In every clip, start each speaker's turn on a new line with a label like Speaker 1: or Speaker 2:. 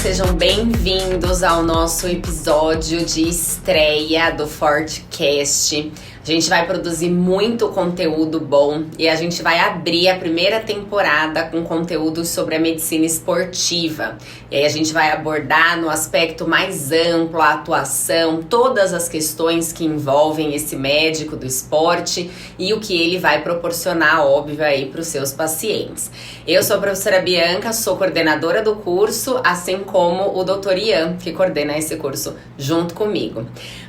Speaker 1: sejam bem-vindos ao nosso episódio de estreia do Fortecast. A gente vai produzir muito conteúdo bom e a gente vai abrir a primeira temporada com conteúdo sobre a medicina esportiva. E aí a gente vai abordar no aspecto mais amplo a atuação, todas as questões que envolvem esse médico do esporte e o que ele vai proporcionar, óbvio, aí para os seus pacientes. Eu sou a professora Bianca, sou coordenadora do curso, assim como o Dr. Ian, que coordena esse curso junto comigo.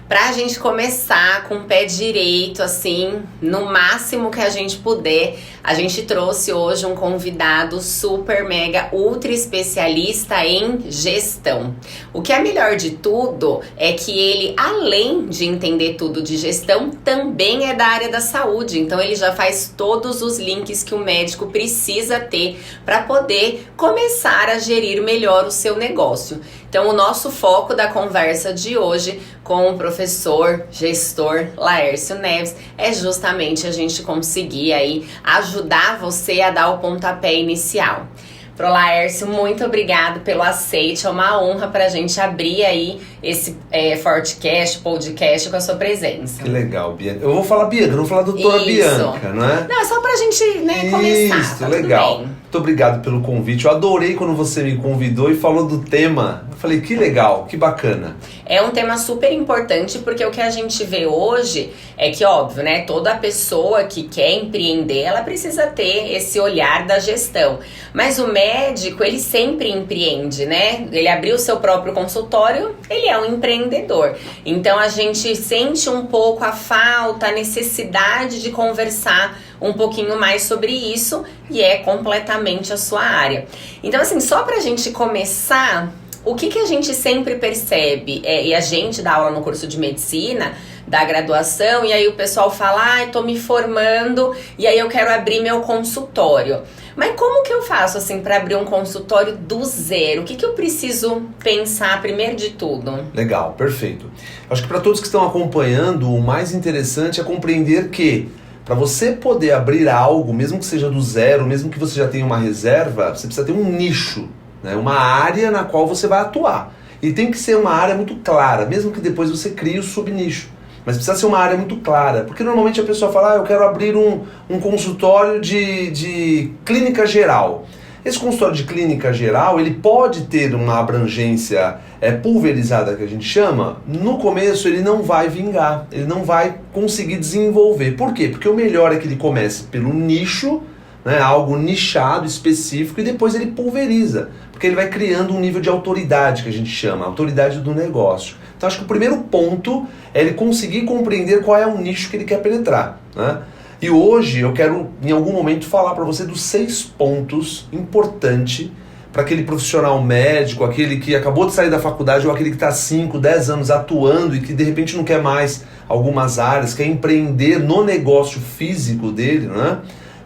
Speaker 1: Pra gente começar com o pé direito, assim, no máximo que a gente puder, a gente trouxe hoje um convidado super, mega, ultra especialista em gestão. O que é melhor de tudo é que ele, além de entender tudo de gestão, também é da área da saúde. Então ele já faz todos os links que o médico precisa ter para poder começar a gerir melhor o seu negócio. Então o nosso foco da conversa de hoje com o professor, gestor Laércio Neves é justamente a gente conseguir aí ajudar você a dar o pontapé inicial. Pro Laércio, muito obrigado pelo aceite, é uma honra pra gente abrir aí esse Fortecast, podcast com a sua presença.
Speaker 2: Que legal, Bianca. Eu vou falar Bianca, não vou falar doutora Bianca, não é?
Speaker 1: Não, é só pra gente, começar.
Speaker 2: Isso,
Speaker 1: tá
Speaker 2: legal.
Speaker 1: Tudo bem.
Speaker 2: Muito obrigado pelo convite. Eu adorei quando você me convidou e falou do tema. Eu falei, que legal, que bacana.
Speaker 1: É um tema super importante porque o que a gente vê hoje é que, óbvio, né, toda pessoa que quer empreender, ela precisa ter esse olhar da gestão. Mas o médico, ele sempre empreende, né? Ele abriu o seu próprio consultório, ele é um empreendedor. Então a gente sente um pouco a falta, a necessidade de conversar um pouquinho mais sobre isso e é completamente a sua área. Então, assim, só pra gente começar, o que a gente sempre percebe, e a gente dá aula no curso de medicina, da graduação, e aí o pessoal fala, tô me formando e aí eu quero abrir meu consultório. Mas como que eu faço, assim, para abrir um consultório do zero? O que eu preciso pensar primeiro de tudo?
Speaker 2: Legal, perfeito. Acho que para todos que estão acompanhando, o mais interessante é compreender que para você poder abrir algo, mesmo que seja do zero, mesmo que você já tenha uma reserva, você precisa ter um nicho, né? Uma área na qual você vai atuar. E tem que ser uma área muito clara, mesmo que depois você crie o subnicho. Mas precisa ser uma área muito clara, porque normalmente a pessoa fala, eu quero abrir um consultório de clínica geral. Esse consultório de clínica geral, ele pode ter uma abrangência pulverizada, que a gente chama. No começo ele não vai vingar, ele não vai conseguir desenvolver. Por quê? Porque o melhor é que ele comece pelo nicho, né, algo nichado, específico, e depois ele pulveriza, porque ele vai criando um nível de autoridade, que a gente chama, autoridade do negócio. Então acho que o primeiro ponto é ele conseguir compreender qual é o nicho que ele quer penetrar, né? E hoje eu quero, em algum momento, falar para você dos 6 pontos importantes para aquele profissional médico, aquele que acabou de sair da faculdade ou aquele que está 5, 10 anos atuando e que de repente não quer mais algumas áreas, quer empreender no negócio físico dele, né?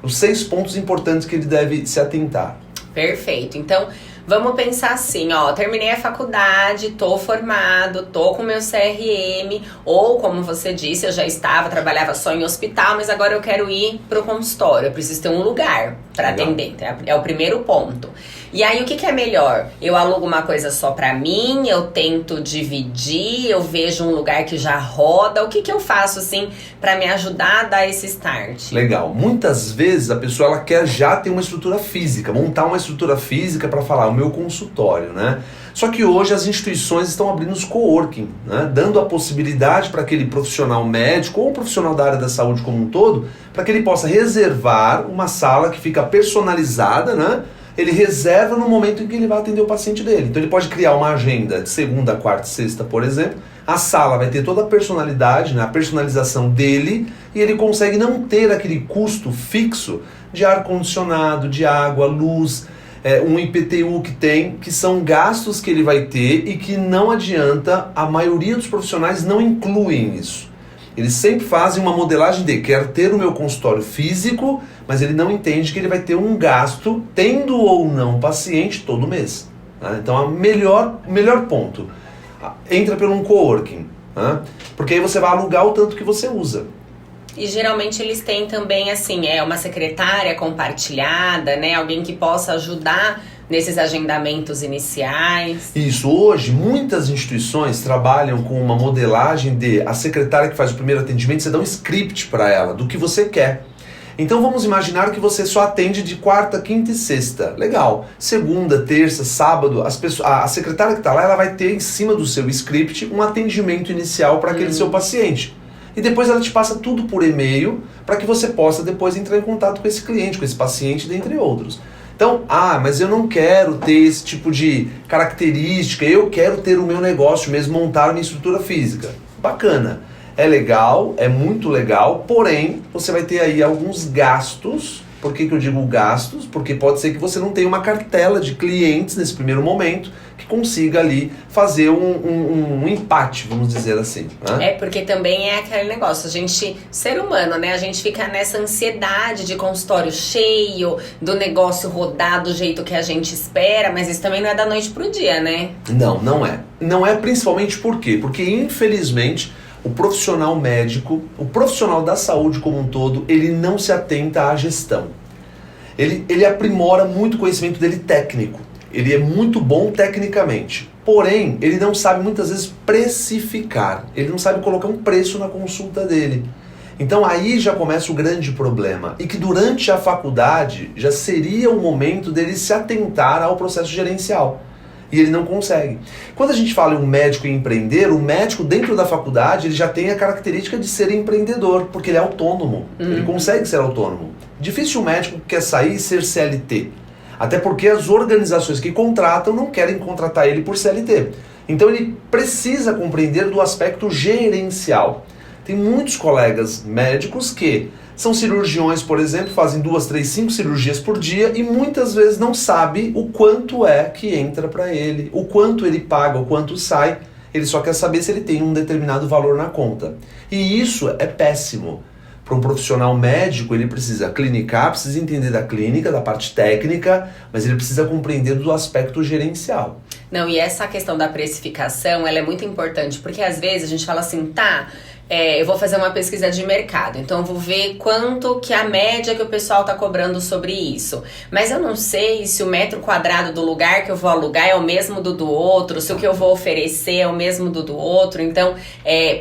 Speaker 2: Os 6 pontos importantes que ele deve se atentar.
Speaker 1: Perfeito. Então, vamos pensar assim, terminei a faculdade, tô formado, tô com meu CRM, ou como você disse, eu já trabalhava só em hospital, mas agora eu quero ir pro consultório, eu preciso ter um lugar para atender, é o primeiro ponto. E aí, o que é melhor? Eu alugo uma coisa só pra mim, eu tento dividir, eu vejo um lugar que já roda, o que eu faço, assim, pra me ajudar a dar esse start?
Speaker 2: Legal. Muitas vezes a pessoa ela quer já ter uma estrutura física, montar uma estrutura física para falar, o meu consultório, né? Só que hoje as instituições estão abrindo os coworking, né? Dando a possibilidade para aquele profissional médico ou profissional da área da saúde como um todo, para que ele possa reservar uma sala que fica personalizada, né? Ele reserva no momento em que ele vai atender o paciente dele. Então ele pode criar uma agenda de segunda, quarta e sexta, por exemplo. A sala vai ter toda a personalidade, né, a personalização dele, e ele consegue não ter aquele custo fixo de ar-condicionado, de água, luz, um IPTU que são gastos que ele vai ter e que não adianta, a maioria dos profissionais não incluem isso. Eles sempre fazem uma modelagem de quero ter o meu consultório físico, mas ele não entende que ele vai ter um gasto, tendo ou não paciente, todo mês. Tá? Então, o melhor ponto, entra por um coworking, tá? Porque aí você vai alugar o tanto que você usa.
Speaker 1: E geralmente eles têm também, assim, uma secretária compartilhada, né? Alguém que possa ajudar nesses agendamentos iniciais.
Speaker 2: Isso, hoje muitas instituições trabalham com uma modelagem de a secretária que faz o primeiro atendimento, você dá um script para ela do que você quer. Então vamos imaginar que você só atende de quarta, quinta e sexta. Legal. Segunda, terça, sábado, a secretária que está lá, ela vai ter em cima do seu script um atendimento inicial para aquele seu paciente. E depois ela te passa tudo por e-mail para que você possa depois entrar em contato com esse cliente, com esse paciente, dentre outros. Então, mas eu não quero ter esse tipo de característica, eu quero ter o meu negócio mesmo, montar a minha estrutura física. Bacana. É legal, é muito legal, porém, você vai ter aí alguns gastos. Por que eu digo gastos? Porque pode ser que você não tenha uma cartela de clientes nesse primeiro momento que consiga ali fazer um empate, vamos dizer assim. Né?
Speaker 1: Porque também é aquele negócio, a gente, ser humano, né? A gente fica nessa ansiedade de consultório cheio, do negócio rodar do jeito que a gente espera, mas isso também não é da noite pro dia, né?
Speaker 2: Não, não é. Não é principalmente por quê? Porque, infelizmente, o profissional médico, o profissional da saúde como um todo, ele não se atenta à gestão. Ele aprimora muito o conhecimento dele técnico. Ele é muito bom tecnicamente. Porém, ele não sabe muitas vezes precificar. Ele não sabe colocar um preço na consulta dele. Então aí já começa o grande problema. E que durante a faculdade já seria o momento dele se atentar ao processo gerencial. E ele não consegue. Quando a gente fala em um médico e empreender, o médico dentro da faculdade ele já tem a característica de ser empreendedor, porque ele é autônomo, ele consegue ser autônomo. Difícil o médico que quer sair e ser CLT, até porque as organizações que contratam não querem contratar ele por CLT. Então ele precisa compreender do aspecto gerencial. Tem muitos colegas médicos que são cirurgiões, por exemplo, fazem 2, 3, 5 cirurgias por dia e muitas vezes não sabe o quanto é que entra para ele, o quanto ele paga, o quanto sai. Ele só quer saber se ele tem um determinado valor na conta. E isso é péssimo. Para um profissional médico, ele precisa clinicar, precisa entender da clínica, da parte técnica, mas ele precisa compreender do aspecto gerencial.
Speaker 1: Não, e essa questão da precificação, ela é muito importante, porque às vezes a gente fala assim, eu vou fazer uma pesquisa de mercado, então eu vou ver quanto que a média que o pessoal tá cobrando sobre isso. Mas eu não sei se o metro quadrado do lugar que eu vou alugar é o mesmo do outro, se o que eu vou oferecer é o mesmo do outro. Então,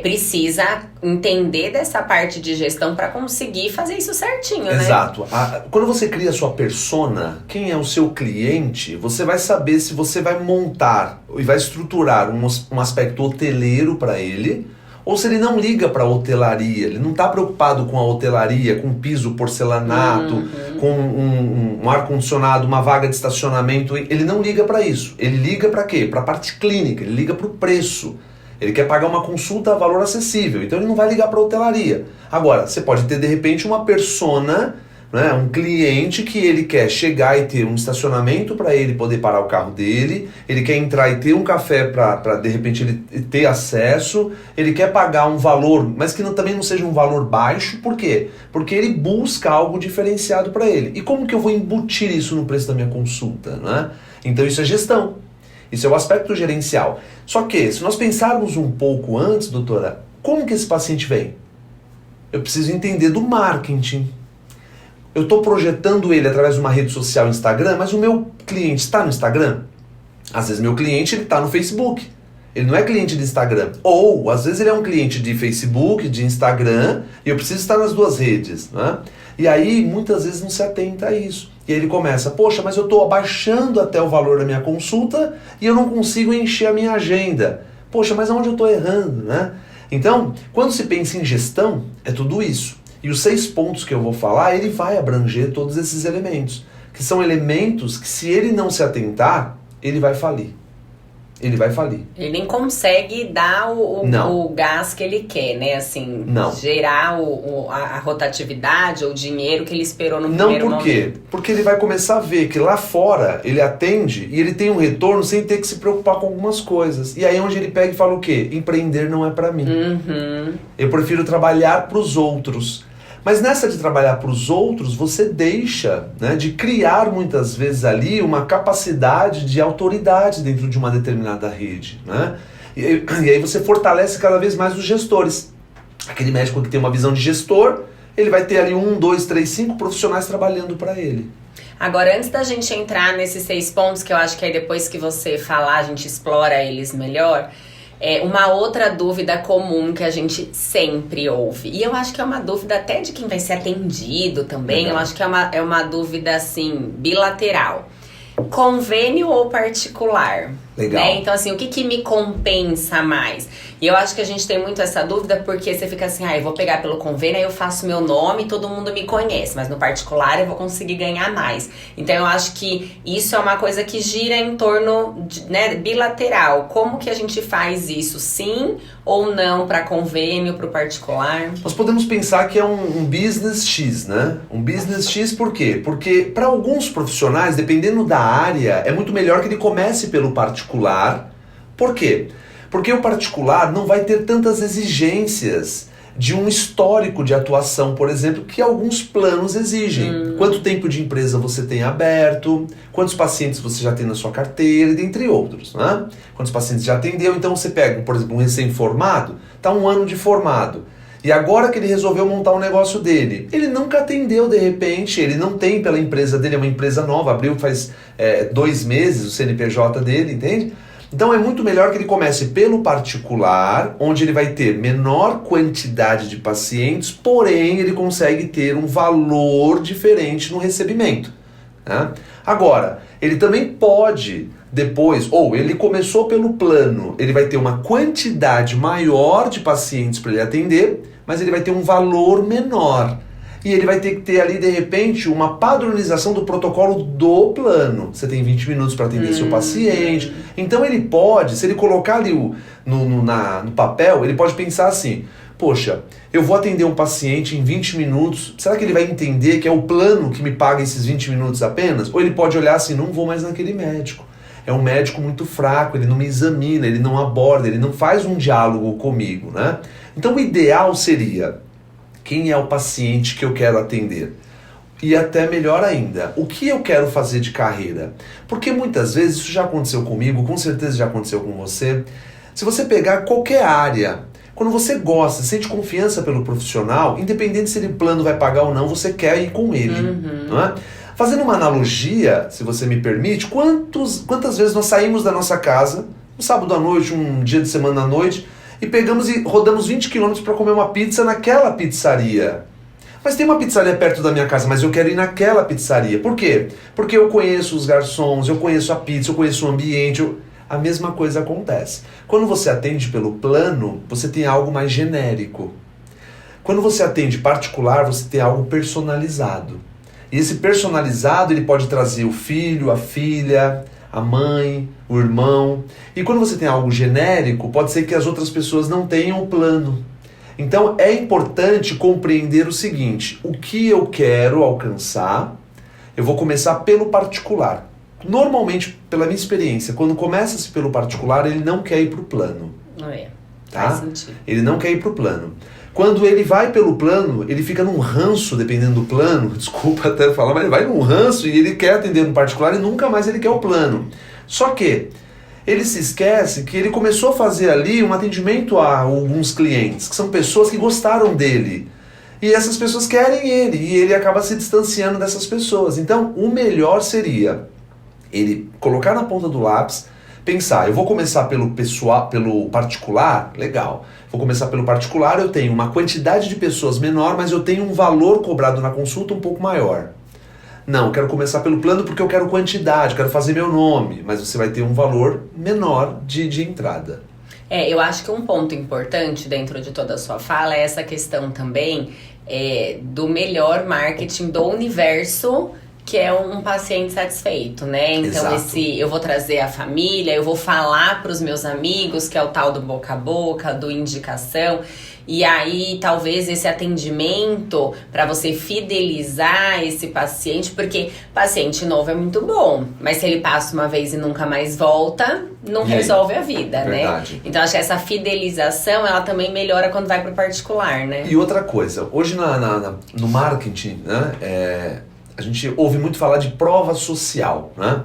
Speaker 1: precisa entender dessa parte de gestão para conseguir fazer isso certinho, né?
Speaker 2: Exato. Quando você cria a sua persona, quem é o seu cliente, você vai saber se você vai montar e vai estruturar um aspecto hoteleiro para ele, ou se ele não liga para a hotelaria, ele não está preocupado com a hotelaria, com piso porcelanato, com um ar-condicionado, uma vaga de estacionamento, ele não liga para isso. Ele liga para quê? Para a parte clínica, ele liga para o preço. Ele quer pagar uma consulta a valor acessível, então ele não vai ligar para a hotelaria. Agora, você pode ter de repente uma persona, né, um cliente que ele quer chegar e ter um estacionamento para ele poder parar o carro dele, ele quer entrar e ter um café para de repente ele ter acesso, ele quer pagar um valor, mas que também não seja um valor baixo. Por quê? Porque ele busca algo diferenciado para ele. E como que eu vou embutir isso no preço da minha consulta? Né? Então isso é gestão, isso é o aspecto gerencial. Só que, se nós pensarmos um pouco antes, doutora, como que esse paciente vem? Eu preciso entender do marketing. Eu estou projetando ele através de uma rede social, Instagram, mas o meu cliente está no Instagram? Às vezes meu cliente está no Facebook. Ele não é cliente de Instagram. Ou, às vezes ele é um cliente de Facebook, de Instagram, e eu preciso estar nas duas redes. Né? E aí, muitas vezes não se atenta a isso. E aí ele começa, poxa, mas eu estou abaixando até o valor da minha consulta e eu não consigo encher a minha agenda. Poxa, mas aonde eu estou errando? Né? Então, quando se pensa em gestão, é tudo isso. E os 6 pontos que eu vou falar, ele vai abranger todos esses elementos. Que são elementos que, se ele não se atentar, ele vai falir. Ele vai falir. Ele
Speaker 1: nem consegue dar o gás que ele quer, né? Assim,
Speaker 2: não.
Speaker 1: Gerar a rotatividade ou o dinheiro que ele esperou no primeiro momento.
Speaker 2: Não, por quê? Porque ele vai começar a ver que lá fora ele atende e ele tem um retorno sem ter que se preocupar com algumas coisas. E aí é onde ele pega e fala o quê? Empreender não é pra mim. Eu prefiro trabalhar pros outros. Mas nessa de trabalhar para os outros, você deixa, né, de criar muitas vezes ali uma capacidade de autoridade dentro de uma determinada rede. Né? E aí você fortalece cada vez mais os gestores. Aquele médico que tem uma visão de gestor, ele vai ter ali 1, 2, 3, 5 profissionais trabalhando para ele.
Speaker 1: Agora, antes da gente entrar nesses 6 pontos, que eu acho que aí depois que você falar, a gente explora eles melhor, uma outra dúvida comum que a gente sempre ouve. E eu acho que é uma dúvida até de quem vai ser atendido também. Eu acho que é uma dúvida, assim, bilateral. Convênio ou particular?
Speaker 2: Legal.
Speaker 1: Né? Então, assim, o que me compensa mais? E eu acho que a gente tem muito essa dúvida porque você fica assim, eu vou pegar pelo convênio, aí eu faço meu nome e todo mundo me conhece, mas no particular eu vou conseguir ganhar mais. Então, eu acho que isso é uma coisa que gira em torno, né, bilateral. Como que a gente faz isso? Sim ou não para convênio, para o particular?
Speaker 2: Nós podemos pensar que é um business X, né? Um business X por quê? Porque para alguns profissionais, dependendo da área, é muito melhor que ele comece pelo particular. Por quê? Porque o particular não vai ter tantas exigências de um histórico de atuação, por exemplo, que alguns planos exigem. Quanto tempo de empresa você tem aberto, quantos pacientes você já tem na sua carteira, dentre outros, né? Quantos pacientes já atendeu. Então você pega, por exemplo, um recém-formado, está 1 ano de formado, e agora que ele resolveu montar o negócio dele, ele nunca atendeu de repente, ele não tem pela empresa dele, é uma empresa nova, abriu faz 2 meses o CNPJ dele, entende? Então é muito melhor que ele comece pelo particular, onde ele vai ter menor quantidade de pacientes, porém ele consegue ter um valor diferente no recebimento, né? Agora, ele também pode depois, ou ele começou pelo plano, ele vai ter uma quantidade maior de pacientes para ele atender, mas ele vai ter um valor menor. E ele vai ter que ter ali, de repente, uma padronização do protocolo do plano. Você tem 20 minutos para atender seu paciente. Então ele pode, se ele colocar ali no papel, ele pode pensar assim, poxa, eu vou atender um paciente em 20 minutos, será que ele vai entender que é o plano que me paga esses 20 minutos apenas? Ou ele pode olhar assim, não vou mais naquele médico. É um médico muito fraco, ele não me examina, ele não aborda, ele não faz um diálogo comigo, né? Então o ideal seria, quem é o paciente que eu quero atender? E até melhor ainda, o que eu quero fazer de carreira? Porque muitas vezes, isso já aconteceu comigo, com certeza já aconteceu com você. Se você pegar qualquer área, quando você gosta, sente confiança pelo profissional, independente se ele plano vai pagar ou não, você quer ir com ele, não é? Fazendo uma analogia, se você me permite, quantas vezes nós saímos da nossa casa, um sábado à noite, um dia de semana à noite, e pegamos e rodamos 20 quilômetros para comer uma pizza naquela pizzaria. Mas tem uma pizzaria perto da minha casa, mas eu quero ir naquela pizzaria. Por quê? Porque eu conheço os garçons, eu conheço a pizza, eu conheço o ambiente. A mesma coisa acontece. Quando você atende pelo plano, você tem algo mais genérico. Quando você atende particular, você tem algo personalizado. E esse personalizado, ele pode trazer o filho, a filha, a mãe, o irmão. E quando você tem algo genérico, pode ser que as outras pessoas não tenham o plano. Então é importante compreender o seguinte, o que eu quero alcançar, eu vou começar pelo particular. Normalmente, pela minha experiência, quando começa-se pelo particular, ele não quer ir para o plano. Tá?
Speaker 1: Faz sentido.
Speaker 2: Ele não quer ir para o plano. Quando ele vai pelo plano, ele fica num ranço, dependendo do plano, desculpa até falar, mas ele vai num ranço e ele quer atender no particular e nunca mais ele quer o plano. Só que ele se esquece que ele começou a fazer ali um atendimento a alguns clientes, que são pessoas que gostaram dele. E essas pessoas querem ele, e ele acaba se distanciando dessas pessoas. Então, o melhor seria ele colocar na ponta do lápis, pensar, eu vou começar pelo particular, legal. Vou começar pelo particular, eu tenho uma quantidade de pessoas menor, mas eu tenho um valor cobrado na consulta um pouco maior. Não, eu quero começar pelo plano porque eu quero quantidade, eu quero fazer meu nome, mas você vai ter um valor menor de entrada.
Speaker 1: Eu acho que um ponto importante dentro de toda a sua fala é essa questão também do melhor marketing do universo, que é um paciente satisfeito, né? Então, eu vou trazer a família, eu vou falar para os meus amigos, que é o tal do boca a boca, do indicação. E aí, talvez esse atendimento para você fidelizar esse paciente, porque paciente novo é muito bom, mas se ele passa uma vez e nunca mais volta, não resolve a vida,
Speaker 2: Verdade.
Speaker 1: Né? Então, acho que essa fidelização, ela também melhora quando vai pro particular, né?
Speaker 2: E outra coisa, hoje no marketing, né, a gente ouve muito falar de prova social, né?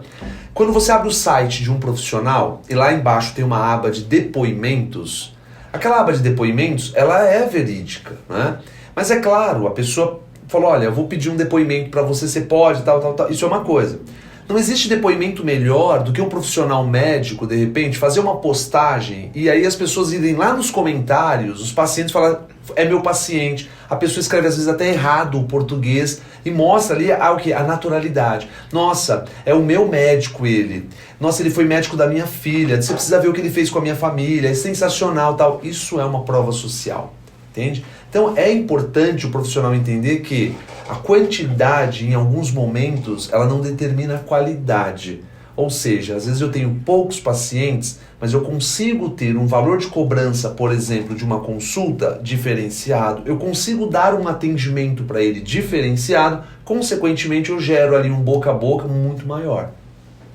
Speaker 2: Quando você abre o site de um profissional e lá embaixo tem uma aba de depoimentos, aquela aba de depoimentos, ela é verídica, né? Mas é claro, a pessoa falou, olha, eu vou pedir um depoimento para você, você pode, tal. Isso é uma coisa. Não existe depoimento melhor do que um profissional médico, de repente, fazer uma postagem e aí as pessoas irem lá nos comentários, os pacientes falam, é meu paciente. A pessoa escreve às vezes até errado o português e mostra ali a naturalidade. Nossa, é o meu médico ele. Nossa, ele foi médico da minha filha. Você precisa ver o que ele fez com a minha família. É sensacional, tal. Isso é uma prova social, entende? Então é importante o profissional entender que a quantidade, em alguns momentos, ela não determina a qualidade. Ou seja, às vezes eu tenho poucos pacientes, mas eu consigo ter um valor de cobrança, por exemplo, de uma consulta diferenciado, eu consigo dar um atendimento para ele diferenciado, consequentemente eu gero ali um boca a boca muito maior.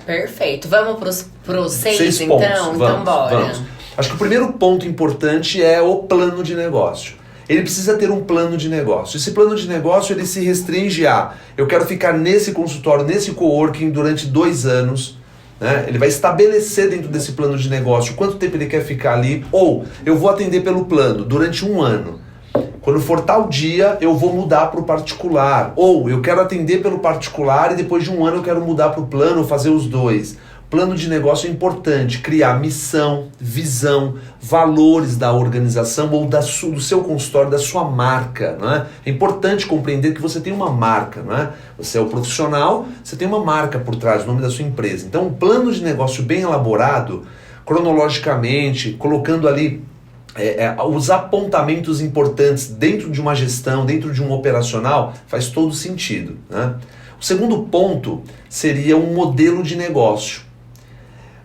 Speaker 1: Perfeito. Vamos para os 6 então?
Speaker 2: Pontos.
Speaker 1: Então bora.
Speaker 2: Vamos. Acho que o primeiro ponto importante é o plano de negócio. Ele precisa ter um plano de negócio. Esse plano de negócio ele se restringe a eu quero ficar nesse consultório, nesse coworking durante 2 anos. Né? Ele vai estabelecer dentro desse plano de negócio quanto tempo ele quer ficar ali. Ou eu vou atender pelo plano durante 1 ano. Quando for tal dia, eu vou mudar para o particular. Ou eu quero atender pelo particular e depois de 1 ano eu quero mudar para o plano, fazer os 2. Plano de negócio é importante, criar missão, visão, valores da organização ou do seu consultório, da sua marca. Não é? É importante compreender que você tem uma marca. Não é? Você é o profissional, você tem uma marca por trás, o nome da sua empresa. Então um plano de negócio bem elaborado, cronologicamente, colocando ali os apontamentos importantes dentro de uma gestão, dentro de um operacional, faz todo sentido. Né? O segundo ponto seria um modelo de negócio.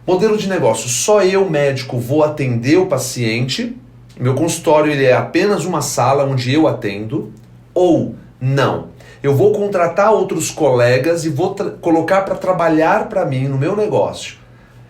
Speaker 2: Modelo de negócio, só eu, médico, vou atender o paciente, meu consultório ele é apenas uma sala onde eu atendo, ou não. Eu vou contratar outros colegas e vou colocar para trabalhar para mim no meu negócio.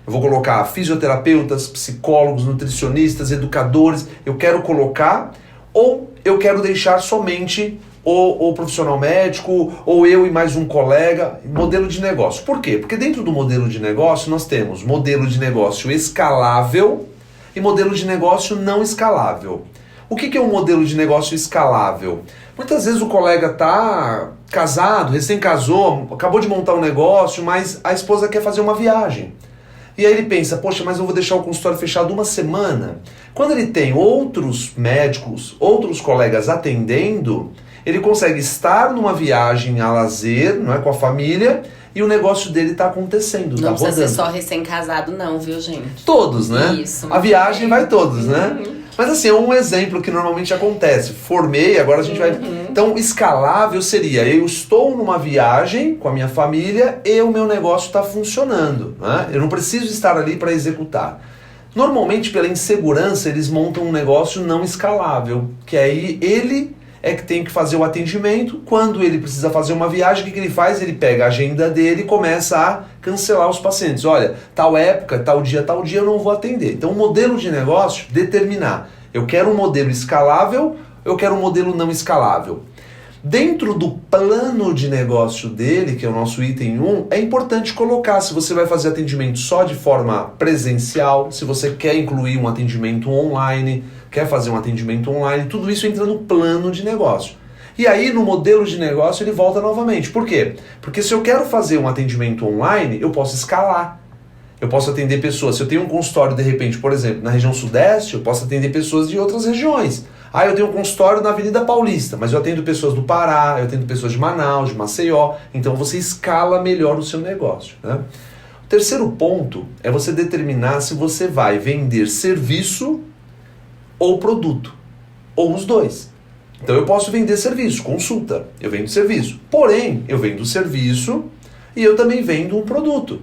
Speaker 2: Eu vou colocar fisioterapeutas, psicólogos, nutricionistas, educadores, eu quero colocar, ou eu quero deixar somente o profissional médico, ou eu e mais um colega, modelo de negócio. Por quê? Porque dentro do modelo de negócio nós temos modelo de negócio escalável e modelo de negócio não escalável. O que é um modelo de negócio escalável? Muitas vezes o colega está casado, recém-casou, acabou de montar um negócio, mas a esposa quer fazer uma viagem. E aí ele pensa, poxa, mas eu vou deixar o consultório fechado 1 semana. Quando ele tem outros médicos, outros colegas atendendo, ele consegue estar numa viagem a lazer, não é, com a família, e o negócio dele está acontecendo.
Speaker 1: Não
Speaker 2: tá
Speaker 1: precisa
Speaker 2: rodando.
Speaker 1: ser só recém-casado não, viu, gente?
Speaker 2: Todos, né?
Speaker 1: Isso.
Speaker 2: A viagem vai todos, né? Mas assim, é um exemplo que normalmente acontece. Formei, agora a gente vai... Então, escalável seria, eu estou numa viagem com a minha família e o meu negócio está funcionando. Né? Eu não preciso estar ali para executar. Normalmente, pela insegurança, eles montam um negócio não escalável, que aí ele é que tem que fazer o atendimento. Quando ele precisa fazer uma viagem, o que ele faz? Ele pega a agenda dele e começa a cancelar os pacientes. Olha, tal época, tal dia eu não vou atender. Então o modelo de negócio, determinar. Eu quero um modelo escalável, eu quero um modelo não escalável. Dentro do plano de negócio dele, que é o nosso item 1, é importante colocar se você vai fazer atendimento só de forma presencial, se você quer incluir um atendimento online, quer fazer um atendimento online, tudo isso entra no plano de negócio. E aí no modelo de negócio ele volta novamente. Por quê? Porque se eu quero fazer um atendimento online, eu posso escalar. Eu posso atender pessoas. Se eu tenho um consultório, de repente, por exemplo, na região sudeste, eu posso atender pessoas de outras regiões. Ah, eu tenho um consultório na Avenida Paulista, mas eu atendo pessoas do Pará, eu atendo pessoas de Manaus, de Maceió. Então você escala melhor o seu negócio. Né? O terceiro ponto é você determinar se você vai vender serviço ou produto, ou os dois. Então eu posso vender serviço, consulta, eu vendo serviço. Porém, eu vendo serviço e eu também vendo um produto.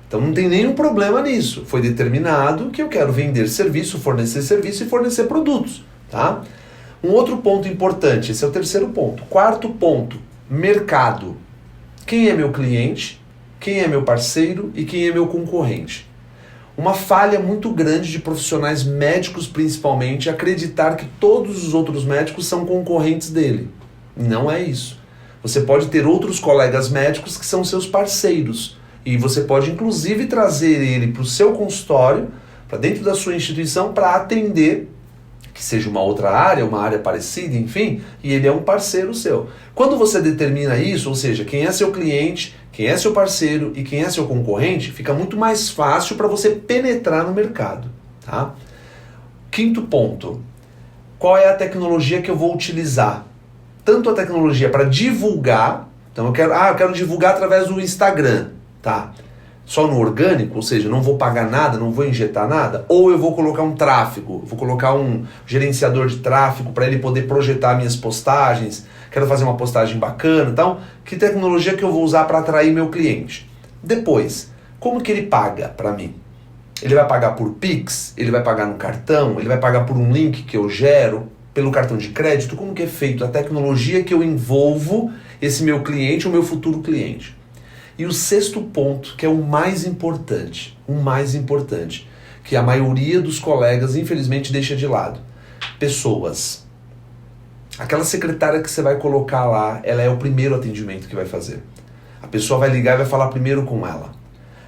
Speaker 2: Então não tem nenhum problema nisso. Foi determinado que eu quero vender serviço e fornecer produtos. Tá? Um outro ponto importante, esse é o terceiro ponto. Quarto ponto, mercado. Quem é meu cliente, quem é meu parceiro e quem é meu concorrente? Uma falha muito grande de profissionais médicos, principalmente, é acreditar que todos os outros médicos são concorrentes dele. Não é isso. Você pode ter outros colegas médicos que são seus parceiros. E você pode, inclusive, trazer ele para o seu consultório, para dentro da sua instituição, para atender que seja uma outra área, uma área parecida, enfim, e ele é um parceiro seu. Quando você determina isso, ou seja, quem é seu cliente, quem é seu parceiro e quem é seu concorrente, fica muito mais fácil para você penetrar no mercado, tá? Quinto ponto, qual é a tecnologia que eu vou utilizar? Tanto a tecnologia para divulgar, então eu quero divulgar através do Instagram, tá? Só no orgânico, ou seja, não vou pagar nada, não vou injetar nada, ou eu vou colocar um tráfego, vou colocar um gerenciador de tráfego para ele poder projetar minhas postagens, quero fazer uma postagem bacana, então, que tecnologia que eu vou usar para atrair meu cliente? Depois, como que ele paga para mim? Ele vai pagar por Pix? Ele vai pagar no cartão? Ele vai pagar por um link que eu gero? Pelo cartão de crédito? Como que é feito a tecnologia que eu envolvo esse meu cliente, o meu futuro cliente? E o sexto ponto, que é o mais importante, que a maioria dos colegas, infelizmente, deixa de lado. Pessoas. Aquela secretária que você vai colocar lá, ela é o primeiro atendimento que vai fazer. A pessoa vai ligar e vai falar primeiro com ela.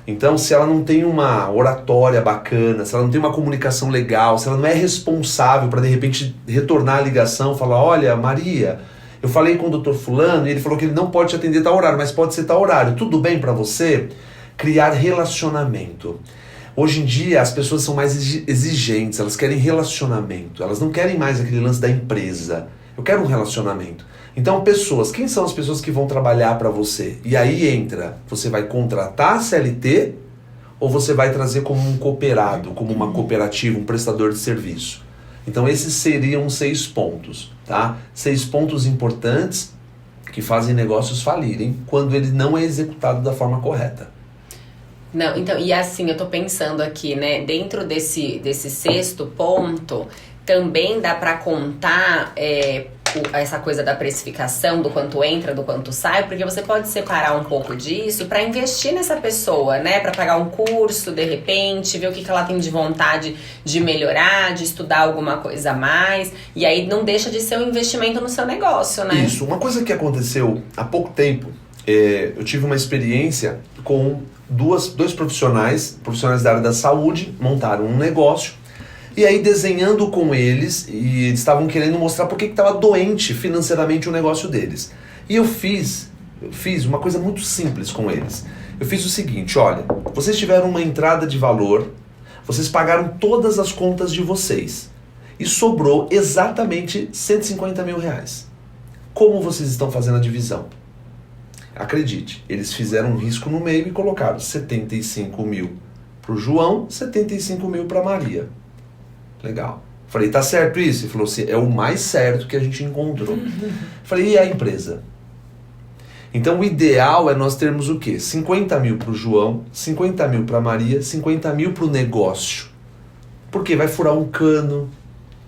Speaker 2: Então, se ela não tem uma oratória bacana, se ela não tem uma comunicação legal, se ela não é responsável para, de repente, retornar a ligação, falar, olha, Maria, eu falei com o doutor fulano e ele falou que ele não pode te atender tal horário, mas pode ser tal horário. Tudo bem para você? Criar relacionamento. Hoje em dia as pessoas são mais exigentes, elas querem relacionamento. Elas não querem mais aquele lance da empresa. Eu quero um relacionamento. Então, pessoas, quem são as pessoas que vão trabalhar para você? E aí entra, você vai contratar a CLT ou você vai trazer como um cooperado, como uma cooperativa, um prestador de serviço? Então esses seriam 6 pontos, tá? 6 pontos importantes que fazem negócios falirem quando ele não é executado da forma correta.
Speaker 1: Não, então, e assim, eu tô pensando aqui, né, dentro desse sexto ponto, também dá para contar essa coisa da precificação, do quanto entra, do quanto sai, porque você pode separar um pouco disso para investir nessa pessoa, né? Para pagar um curso, de repente, ver o que ela tem de vontade de melhorar, de estudar alguma coisa a mais, e aí não deixa de ser um investimento no seu negócio, né?
Speaker 2: Isso, uma coisa que aconteceu há pouco tempo, eu tive uma experiência com dois profissionais da área da saúde, montaram um negócio. E aí desenhando com eles, e eles estavam querendo mostrar por que estava doente financeiramente o negócio deles. E eu fiz uma coisa muito simples com eles. Eu fiz o seguinte, olha, vocês tiveram uma entrada de valor, vocês pagaram todas as contas de vocês, e sobrou exatamente 150 mil reais. Como vocês estão fazendo a divisão? Acredite, eles fizeram um risco no meio e colocaram 75 mil para o João, 75 mil para a Maria. Legal. Falei, tá certo isso? Ele falou assim, é o mais certo que a gente encontrou. Falei, e a empresa? Então o ideal é nós termos o quê? 50 mil para o João, 50 mil para a Maria, 50 mil para o negócio. Porque vai furar um cano,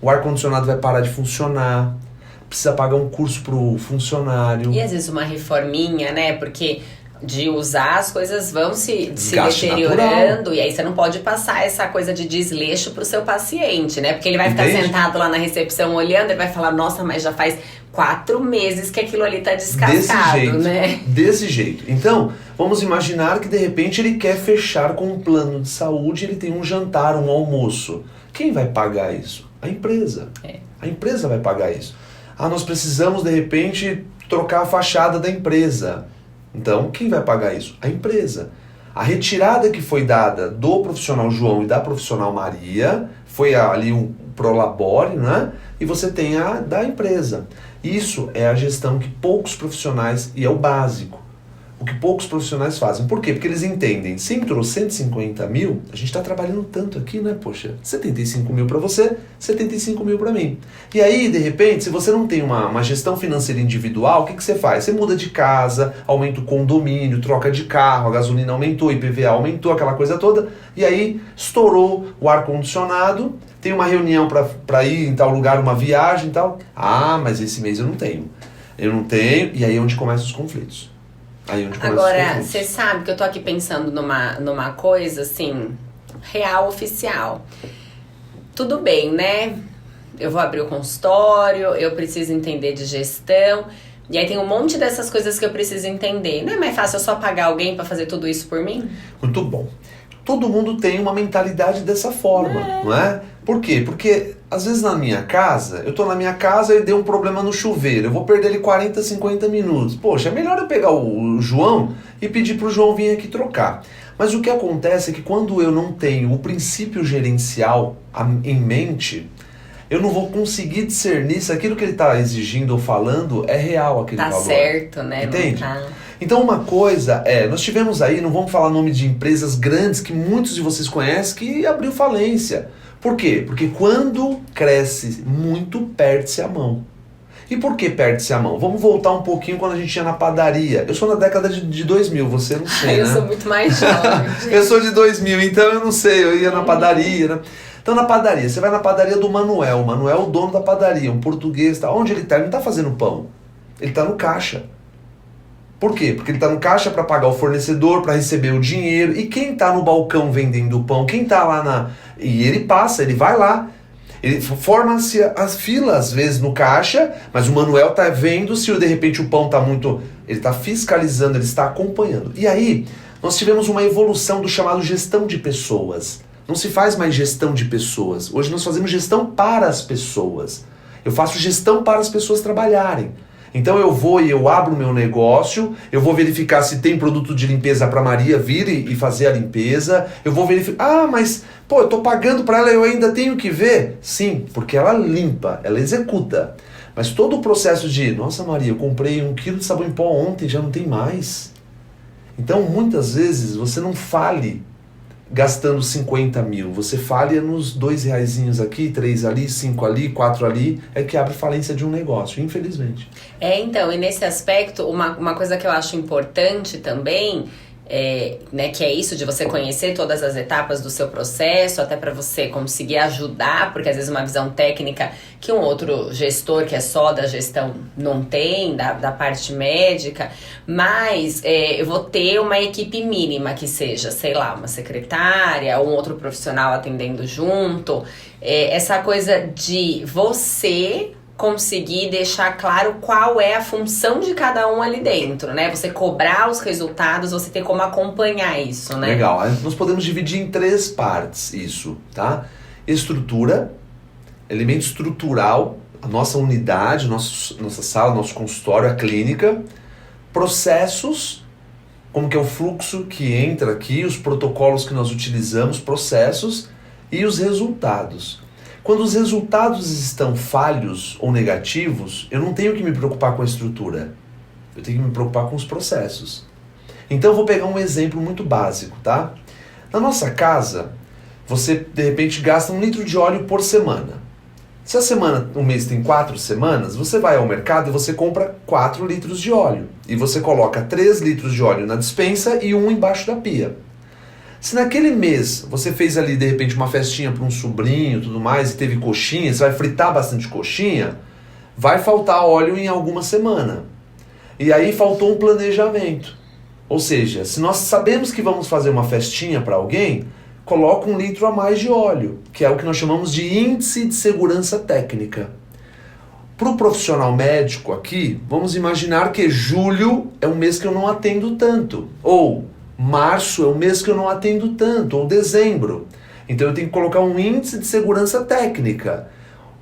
Speaker 2: o ar-condicionado vai parar de funcionar, precisa pagar um curso pro funcionário.
Speaker 1: E às vezes uma reforminha, né? Porque de usar as coisas vão se deteriorando natural. E aí você não pode passar essa coisa de desleixo pro seu paciente, né? Porque ele vai ficar sentado lá na recepção olhando e vai falar, nossa, mas já faz 4 meses que aquilo ali tá descascado, né?
Speaker 2: Desse jeito. Então, vamos imaginar que de repente ele quer fechar com um plano de saúde, ele tem um jantar, um almoço. Quem vai pagar isso? A empresa. A empresa vai pagar isso. Nós precisamos de repente trocar a fachada da empresa. Então, quem vai pagar isso? A empresa. A retirada que foi dada do profissional João e da profissional Maria foi ali um prolabore, né? E você tem a da empresa. Isso é a gestão que poucos profissionais, e é o básico, o que poucos profissionais fazem. Por quê? Porque eles entendem, se entrou 150 mil, a gente está trabalhando tanto aqui, né? Poxa, 75 mil para você, 75 mil para mim. E aí, de repente, se você não tem uma gestão financeira individual, o que você faz? Você muda de casa, aumenta o condomínio, troca de carro, a gasolina aumentou, IPVA aumentou, aquela coisa toda, e aí estourou o ar-condicionado, tem uma reunião para ir em tal lugar, uma viagem e tal. Mas esse mês eu não tenho. E aí é onde começam os conflitos.
Speaker 1: Agora, você sabe que eu tô aqui pensando numa coisa, assim, real, oficial. Tudo bem, né? Eu vou abrir o consultório, eu preciso entender de gestão, e aí tem um monte dessas coisas que eu preciso entender. Não é mais fácil eu só pagar alguém pra fazer tudo isso por mim?
Speaker 2: Muito bom. Todo mundo tem uma mentalidade dessa forma, não é? Por quê? Porque às vezes na minha casa, eu tô na minha casa e deu um problema no chuveiro, eu vou perder ele 40, 50 minutos. Poxa, é melhor eu pegar o João e pedir pro João vir aqui trocar. Mas o que acontece é que quando eu não tenho o princípio gerencial em mente, eu não vou conseguir discernir se aquilo que ele está exigindo ou falando é real, aquele valor.
Speaker 1: Tá certo, né?
Speaker 2: Entende?
Speaker 1: Não tá.
Speaker 2: Então uma coisa nós tivemos aí, não vamos falar nome de empresas grandes que muitos de vocês conhecem, que abriu falência. Por quê? Porque quando cresce muito, perde-se a mão. E por que perde-se a mão? Vamos voltar um pouquinho quando a gente ia na padaria. Eu sou na década de 2000, você não sei,
Speaker 1: Eu
Speaker 2: né?
Speaker 1: sou muito mais jovem.
Speaker 2: Eu sou de 2000, então eu não sei, eu ia na padaria, né? Então na padaria, você vai na padaria do Manuel, o Manuel é o dono da padaria, um português, tá? Onde ele tá? Ele não tá fazendo pão, ele tá no caixa. Por quê? Porque ele tá no caixa para pagar o fornecedor, para receber o dinheiro, e quem tá no balcão vendendo o pão, quem tá lá na... E ele passa, ele vai lá, ele forma-se as filas às vezes no caixa, mas o Manuel tá vendo se de repente o pão tá muito... Ele tá fiscalizando, ele está acompanhando. E aí, nós tivemos uma evolução do chamado gestão de pessoas. Não se faz mais gestão de pessoas. Hoje nós fazemos gestão para as pessoas. Eu faço gestão para as pessoas trabalharem. Então eu vou e eu abro o meu negócio, eu vou verificar se tem produto de limpeza para Maria vir e fazer a limpeza, eu vou verificar, mas pô, eu tô pagando para ela, eu ainda tenho que ver? Sim, porque ela limpa, ela executa. Mas todo o processo de, nossa Maria, eu comprei 1 quilo de sabão em pó ontem, já não tem mais. Então muitas vezes você não fale gastando 50 mil, você falha nos R$2 aqui, 3 ali, 5 ali, 4 ali, é que abre falência de um negócio, infelizmente.
Speaker 1: Então, e nesse aspecto, uma coisa que eu acho importante também, né, que é isso de você conhecer todas as etapas do seu processo, até para você conseguir ajudar, porque às vezes uma visão técnica que um outro gestor que é só da gestão não tem, da parte médica, mas eu vou ter uma equipe mínima que seja, sei lá, uma secretária ou um outro profissional atendendo junto, essa coisa de você conseguir deixar claro qual é a função de cada um ali dentro, né? Você cobrar os resultados, você ter como acompanhar isso, né?
Speaker 2: Legal. Nós podemos dividir em 3 partes isso, tá? Estrutura, elemento estrutural, a nossa unidade, nossa sala, nosso consultório, a clínica. Processos, como que é o fluxo que entra aqui, os protocolos que nós utilizamos, processos e os resultados. Quando os resultados estão falhos ou negativos, eu não tenho que me preocupar com a estrutura. Eu tenho que me preocupar com os processos. Então eu vou pegar um exemplo muito básico, tá? Na nossa casa, você de repente gasta 1 litro de óleo por semana. Se a semana, um mês tem 4 semanas, você vai ao mercado e você compra 4 litros de óleo. E você coloca 3 litros de óleo na despensa e 1 embaixo da pia. Se naquele mês você fez ali de repente uma festinha para um sobrinho e tudo mais e teve coxinha, você vai fritar bastante coxinha, vai faltar óleo em alguma semana. E aí faltou um planejamento. Ou seja, se nós sabemos que vamos fazer uma festinha para alguém, coloca 1 litro a mais de óleo, que é o que nós chamamos de índice de segurança técnica. Para o profissional médico aqui, vamos imaginar que julho é um mês que eu não atendo tanto, ou março é um mês que eu não atendo tanto, ou dezembro. Então eu tenho que colocar um índice de segurança técnica,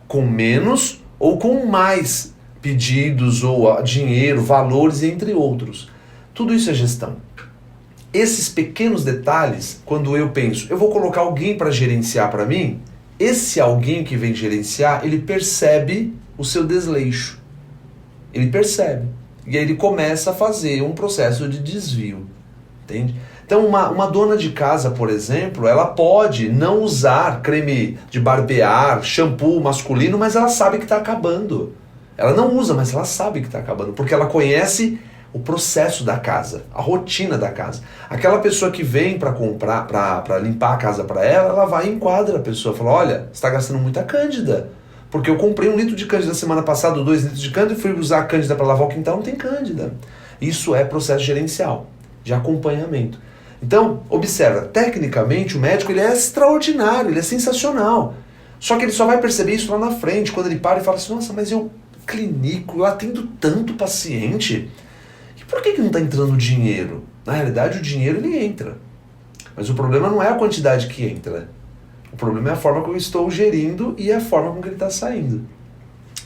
Speaker 2: com menos ou com mais pedidos, ou dinheiro, valores, entre outros. Tudo isso é gestão. Esses pequenos detalhes, quando eu penso, eu vou colocar alguém para gerenciar para mim, esse alguém que vem gerenciar, ele percebe o seu desleixo. Ele percebe. E aí ele começa a fazer um processo de desvio. Entende? Então uma dona de casa, por exemplo, ela pode não usar creme de barbear, shampoo masculino, mas ela sabe que está acabando. Ela não usa, mas ela sabe que está acabando, porque ela conhece o processo da casa, a rotina da casa. Aquela pessoa que vem para comprar, para limpar a casa para ela, ela vai e enquadra a pessoa, fala, olha, você está gastando muita cândida, porque eu comprei 1 litro de cândida semana passada, 2 litros de cândida, e fui usar a cândida para lavar o quintal, não tem cândida. Isso é processo gerencial, de acompanhamento. Então, observa, tecnicamente o médico ele é extraordinário, ele é sensacional. Só que ele só vai perceber isso lá na frente, quando ele para e fala assim, nossa, mas eu clinico, eu atendo tanto paciente, e por que não está entrando dinheiro? Na realidade o dinheiro ele entra. Mas o problema não é a quantidade que entra. O problema é a forma como eu estou gerindo e a forma como que ele está saindo.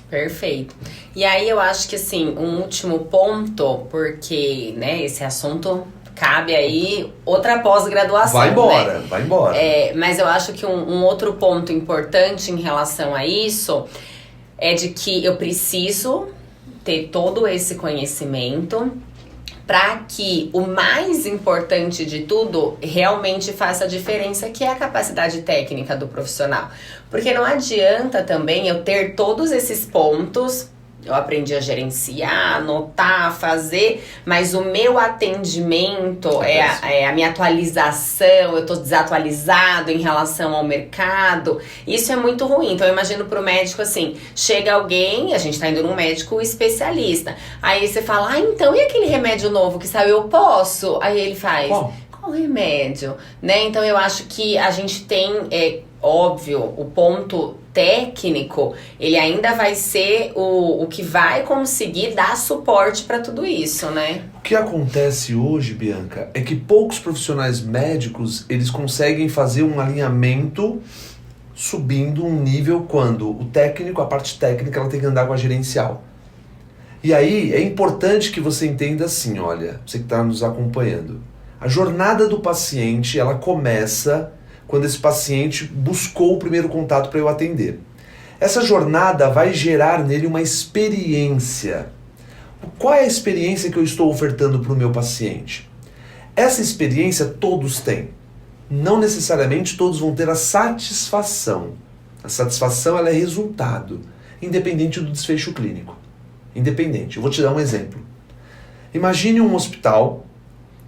Speaker 1: Perfeito. E aí eu acho que assim, um último ponto, porque né, esse assunto cabe aí outra pós-graduação.
Speaker 2: Vai embora,
Speaker 1: né?
Speaker 2: vai embora.
Speaker 1: Mas eu acho que um outro ponto importante em relação a isso é de que eu preciso ter todo esse conhecimento para que o mais importante de tudo realmente faça a diferença, que é a capacidade técnica do profissional. Porque não adianta também eu ter todos esses pontos, eu aprendi a gerenciar, anotar, fazer, mas o meu atendimento, a minha atualização, eu estou desatualizado em relação ao mercado, isso é muito ruim. Então eu imagino pro médico assim, chega alguém, a gente tá indo num médico especialista, aí você fala, então e aquele remédio novo que saiu, eu posso? Aí ele faz, qual remédio? Né? Então eu acho que a gente tem, óbvio, o ponto técnico, ele ainda vai ser o que vai conseguir dar suporte para tudo isso, né?
Speaker 2: O que acontece hoje, Bianca, é que poucos profissionais médicos, eles conseguem fazer um alinhamento subindo um nível quando o técnico, a parte técnica, ela tem que andar com a gerencial. E aí é importante que você entenda assim, olha, você que está nos acompanhando, a jornada do paciente, ela começa quando esse paciente buscou o primeiro contato para eu atender. Essa jornada vai gerar nele uma experiência. Qual é a experiência que eu estou ofertando para o meu paciente? Essa experiência todos têm. Não necessariamente todos vão ter a satisfação. A satisfação ela é resultado, independente do desfecho clínico. Independente. Eu vou te dar um exemplo. Imagine um hospital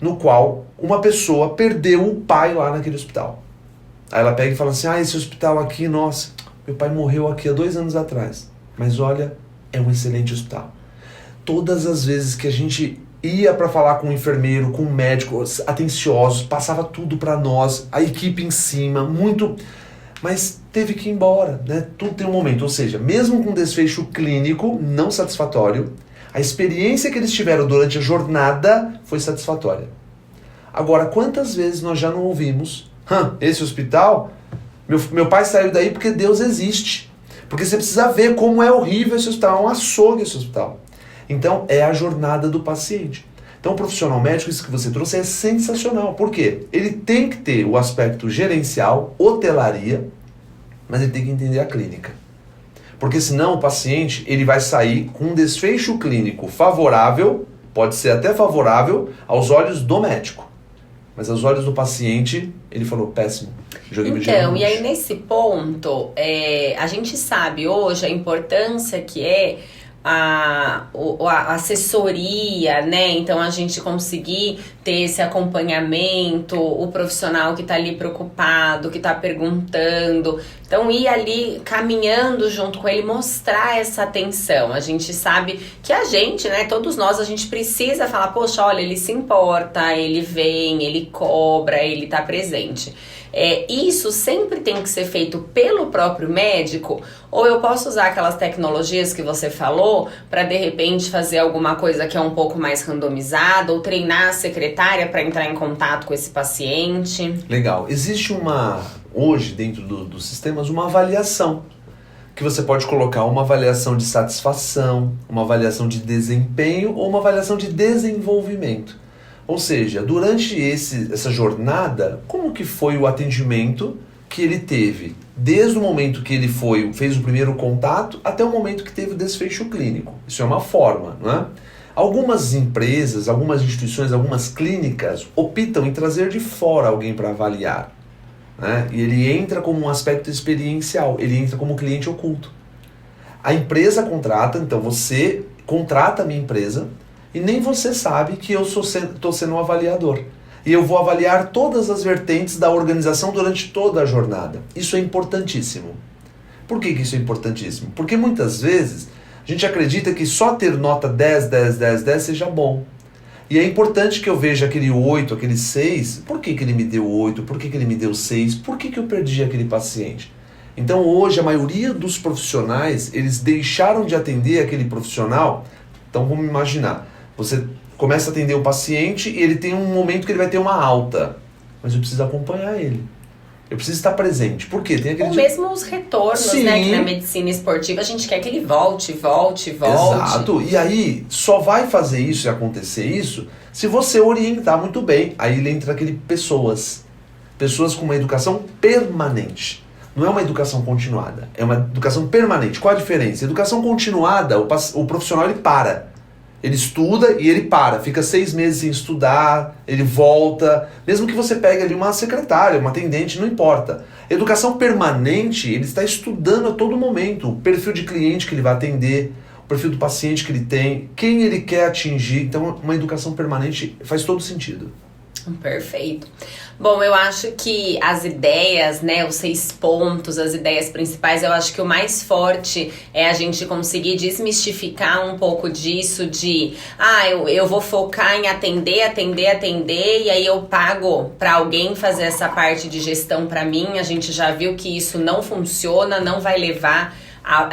Speaker 2: no qual uma pessoa perdeu o pai lá naquele hospital. Aí ela pega e fala assim, esse hospital aqui, nossa, meu pai morreu aqui há 2 anos atrás. Mas olha, é um excelente hospital. Todas as vezes que a gente ia para falar com o enfermeiro, com o médico, atenciosos, passava tudo para nós, a equipe em cima, muito... Mas teve que ir embora, né? Tudo tem um momento. Ou seja, mesmo com desfecho clínico não satisfatório, a experiência que eles tiveram durante a jornada foi satisfatória. Agora, quantas vezes nós já não ouvimos... esse hospital, meu pai saiu daí porque Deus existe. Porque você precisa ver como é horrível esse hospital, é um açougue esse hospital. Então, é a jornada do paciente. Então, o profissional médico, isso que você trouxe, é sensacional. Por quê? Ele tem que ter o aspecto gerencial, hotelaria, mas ele tem que entender a clínica. Porque senão o paciente ele vai sair com um desfecho clínico favorável, pode ser até favorável, aos olhos do médico. Mas aos olhos do paciente, ele falou, péssimo.
Speaker 1: Então, e aí nesse ponto, a gente sabe hoje a importância que é a assessoria, né? Então a gente conseguir ter esse acompanhamento, o profissional que tá ali preocupado, que tá perguntando. Então ir ali caminhando junto com ele, mostrar essa atenção. A gente sabe que a gente, né, todos nós, a gente precisa falar, poxa, olha, ele se importa, ele vem, ele cobra, ele tá presente. Isso sempre tem que ser feito pelo próprio médico, ou eu posso usar aquelas tecnologias que você falou para de repente fazer alguma coisa que é um pouco mais randomizada, ou treinar a secretária para entrar em contato com esse paciente?
Speaker 2: Legal. Existe hoje dentro dos sistemas uma avaliação que você pode colocar, uma avaliação de satisfação, uma avaliação de desempenho ou uma avaliação de desenvolvimento. Ou seja, durante essa jornada, como que foi o atendimento que ele teve? Desde o momento que ele fez o primeiro contato até o momento que teve o desfecho clínico. Isso é uma forma, não é? Algumas empresas, algumas instituições, algumas clínicas optam em trazer de fora alguém para avaliar, né? E ele entra como um aspecto experiencial, ele entra como cliente oculto. A empresa contrata, então você contrata a minha empresa, e nem você sabe que eu estou sendo um avaliador. E eu vou avaliar todas as vertentes da organização durante toda a jornada. Isso é importantíssimo. Por que isso é importantíssimo? Porque muitas vezes a gente acredita que só ter nota 10, 10, 10, 10 seja bom. E é importante que eu veja aquele 8, aquele 6. Por que ele me deu 8? Por que ele me deu 6? Por que eu perdi aquele paciente? Então hoje a maioria dos profissionais, eles deixaram de atender aquele profissional. Então vamos imaginar. Você começa a atender o paciente e ele tem um momento que ele vai ter uma alta. mas eu preciso acompanhar ele. Eu preciso estar presente. Por quê? Tem aquele
Speaker 1: Ou mesmo os retornos,
Speaker 2: Sim.
Speaker 1: né? Que na medicina esportiva a gente quer que ele volte.
Speaker 2: Exato. E aí, só vai fazer isso e acontecer isso se você orientar muito bem. Aí ele entra aquele pessoas. Pessoas com uma educação permanente. Não é uma educação continuada, é uma educação permanente. Qual a diferença? Educação continuada, o profissional ele para. Ele estuda e ele para, fica 6 meses sem estudar, ele volta. Mesmo que você pegue ali uma secretária, uma atendente, não importa. Educação permanente, ele está estudando a todo momento. O perfil de cliente que ele vai atender, o perfil do paciente que ele tem, quem ele quer atingir. Então, uma educação permanente faz todo sentido.
Speaker 1: Perfeito. Bom, eu acho que as ideias, né, os 6 pontos, as ideias principais, eu acho que o mais forte é a gente conseguir desmistificar um pouco disso de, eu vou focar em atender, e aí eu pago para alguém fazer essa parte de gestão para mim. A gente já viu que isso não funciona, não vai levar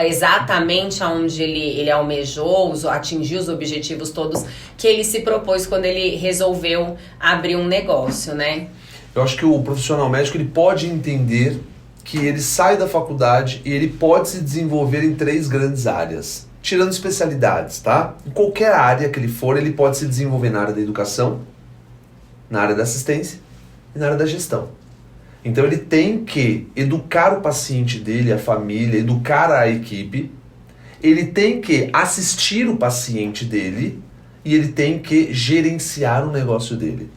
Speaker 1: exatamente aonde ele almejou, atingir os objetivos todos que ele se propôs quando ele resolveu abrir um negócio, né?
Speaker 2: Eu acho que o profissional médico ele pode entender que ele sai da faculdade e ele pode se desenvolver em 3 grandes áreas, tirando especialidades, tá? Em qualquer área que ele for, ele pode se desenvolver na área da educação, na área da assistência e na área da gestão. Então ele tem que educar o paciente dele, a família, educar a equipe, ele tem que assistir o paciente dele e ele tem que gerenciar o negócio dele.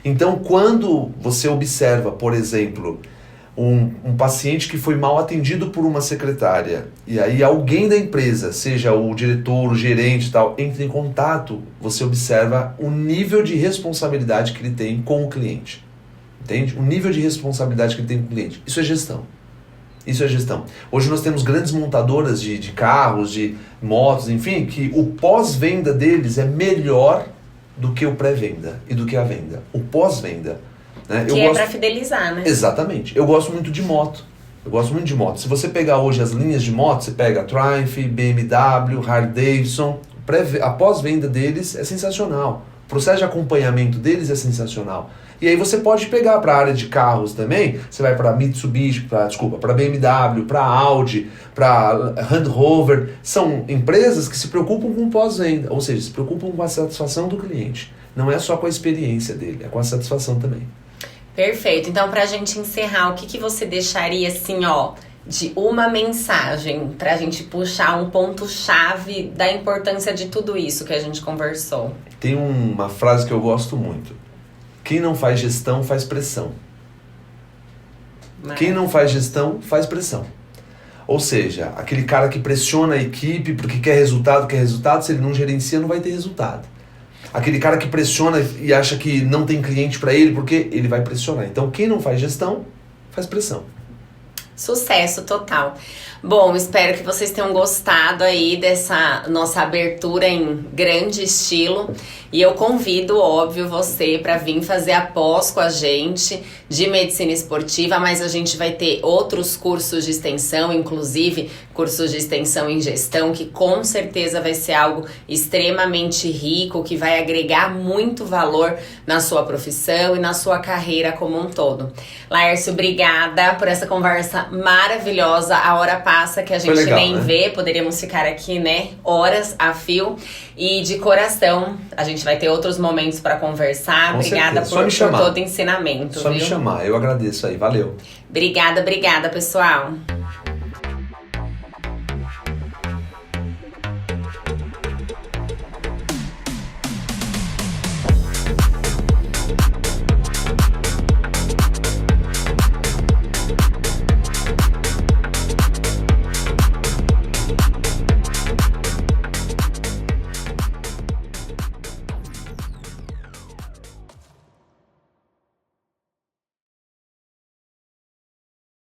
Speaker 2: Então quando você observa, por exemplo, um paciente que foi mal atendido por uma secretária e aí alguém da empresa, seja o diretor, o gerente e tal, entra em contato, você observa o nível de responsabilidade que ele tem com o cliente. Entende? O nível de responsabilidade que ele tem com o cliente. Isso é gestão. Isso é gestão. Hoje nós temos grandes montadoras de carros, de motos, enfim, que o pós-venda deles é melhor do que o pré-venda e do que a venda. O pós-venda. Né?
Speaker 1: Que é para fidelizar, né?
Speaker 2: Exatamente. Eu gosto muito de moto. Se você pegar hoje as linhas de moto, você pega Triumph, BMW, Harley Davidson, a pós-venda deles é sensacional. O processo de acompanhamento deles é sensacional. E aí você pode pegar para a área de carros também, você vai para Mitsubishi, para BMW, para Audi, para Land Rover. São empresas que se preocupam com pós-venda, ou seja, se preocupam com a satisfação do cliente. Não é só com a experiência dele, é com a satisfação também.
Speaker 1: Perfeito. Então, para a gente encerrar, o que você deixaria assim, de uma mensagem para a gente puxar um ponto-chave da importância de tudo isso que a gente conversou?
Speaker 2: Tem uma frase que eu gosto muito. Quem não faz gestão, faz pressão. Quem não faz gestão, faz pressão. Ou seja, aquele cara que pressiona a equipe porque quer resultado, se ele não gerencia, não vai ter resultado. Aquele cara que pressiona e acha que não tem cliente para ele, porque ele vai pressionar. Então, quem não faz gestão, faz pressão.
Speaker 1: Sucesso total. Bom, espero que vocês tenham gostado aí dessa nossa abertura em grande estilo. E eu convido, óbvio, você para vir fazer a pós com a gente de medicina esportiva, mas a gente vai ter outros cursos de extensão, inclusive cursos de extensão em gestão, que com certeza vai ser algo extremamente rico, que vai agregar muito valor na sua profissão e na sua carreira como um todo. Laércio, obrigada por essa conversa maravilhosa. A hora passa que a gente
Speaker 2: legal,
Speaker 1: nem
Speaker 2: né?
Speaker 1: vê, poderíamos ficar aqui, né, horas a fio. E de coração, a gente vai ter outros momentos para conversar.
Speaker 2: Com
Speaker 1: Obrigada
Speaker 2: certeza.
Speaker 1: por todo o ensinamento.
Speaker 2: Só me chamar, eu agradeço aí, valeu.
Speaker 1: Obrigada, pessoal.